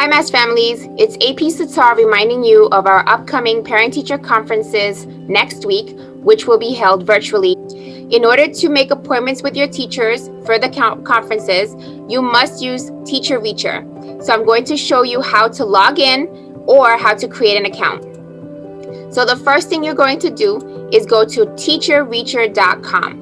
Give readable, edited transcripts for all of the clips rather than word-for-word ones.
Hi, MAST families. It's AP Sitar reminding you of our upcoming parent-teacher conferences next week, which will be held virtually. In order to make appointments with your teachers for the conferences, you must use Teacher Reacher. So I'm going to show you how to log in or how to create an account. So the first thing you're going to do is go to teacherreacher.com.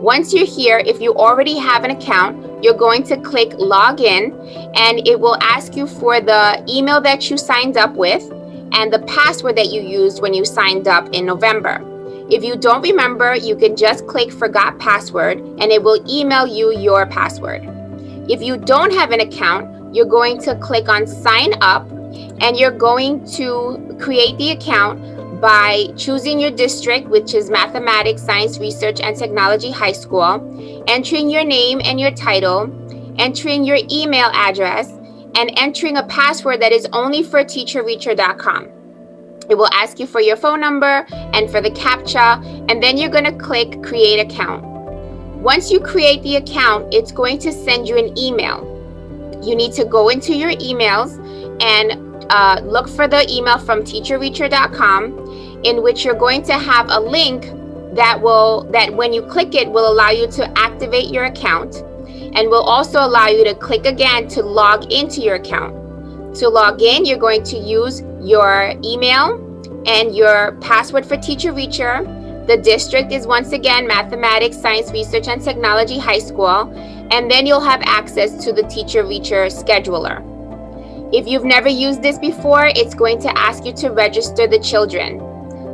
Once you're here, if you already have an account, you're going to click login, and it will ask you for the email that you signed up with and the password that you used when you signed up in November. If you don't remember, you can just click forgot password and it will email you your password. If you don't have an account, you're going to click on sign up, and you're going to create the account by choosing your district, which is Mathematics, Science, Research, and Technology High School, entering your name and your title, entering your email address, and entering a password that is only for teacherreacher.com. It will ask you for your phone number and for the CAPTCHA, and then you're going to click Create Account. Once you create the account, it's going to send you an email. You need to go into your emails and look for the email from teacherreacher.com, in which you're going to have a link that when you click it will allow you to activate your account, and will also allow you to click again to log into your account. To log in, you're going to use your email and your password for Teacher Reacher. The district is once again Mathematics, Science, Research, and Technology High School, and then you'll have access to the Teacher Reacher scheduler. If you've never used this before, it's going to ask you to register the children.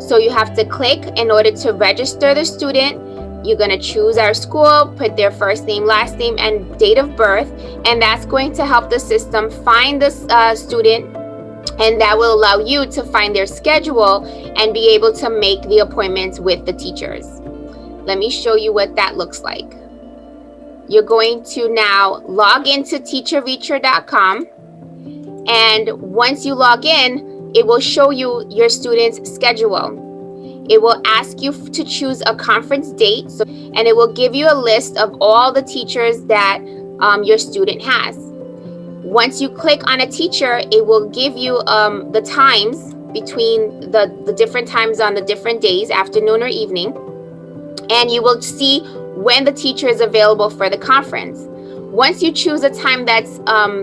So you have to click in order to register the student. You're going to choose our school, put their first name, last name, and date of birth, and that's going to help the system find the student, and that will allow you to find their schedule and be able to make the appointments with the teachers. Let me show you what that looks like. You're going to now log into teacherreacher.com, and once you log in, it will show you your student's schedule. It will ask you to choose a conference date, and it will give you a list of all the teachers that your student has. Once you click on a teacher, it will give you the times between the different times on the different days, afternoon or evening, and you will see when the teacher is available for the conference. Once you choose a time that's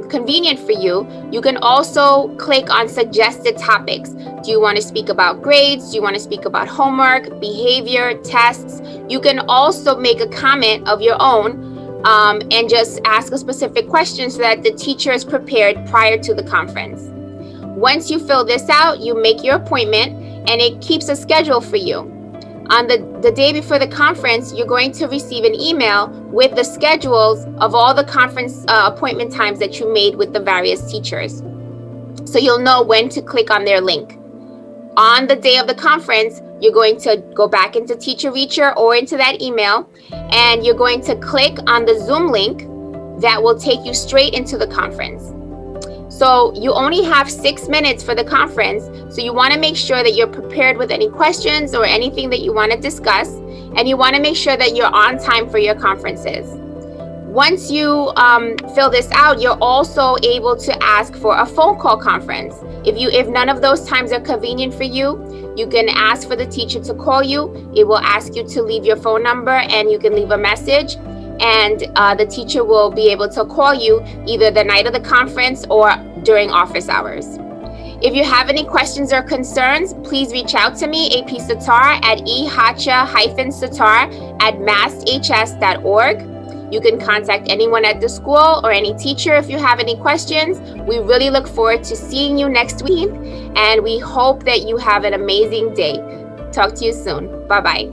convenient for you, you can also click on suggested topics. Do you want to speak about grades? Do you want to speak about homework, behavior, tests? You can also make a comment of your own and just ask a specific question so that the teacher is prepared prior to the conference. Once you fill this out, you make your appointment, and it keeps a schedule for you. On the day before the conference, you're going to receive an email with the schedules of all the conference appointment times that you made with the various teachers. So you'll know when to click on their link. On the day of the conference, you're going to go back into Teacher Reacher or into that email, and you're going to click on the Zoom link that will take you straight into the conference. So you only have 6 minutes for the conference, so you want to make sure that you're prepared with any questions or anything that you want to discuss, and you want to make sure that you're on time for your conferences. Once you fill this out, you're also able to ask for a phone call conference. If none of those times are convenient for you, you can ask for the teacher to call you. It will ask you to leave your phone number, and you can leave a message, and the teacher will be able to call you either the night of the conference or during office hours. If you have any questions or concerns, please reach out to me, AP Sitar, at ehacha-sitar@masths.org. You can contact anyone at the school or any teacher if you have any questions. We really look forward to seeing you next week, and we hope that you have an amazing day. Talk to you soon. Bye-bye.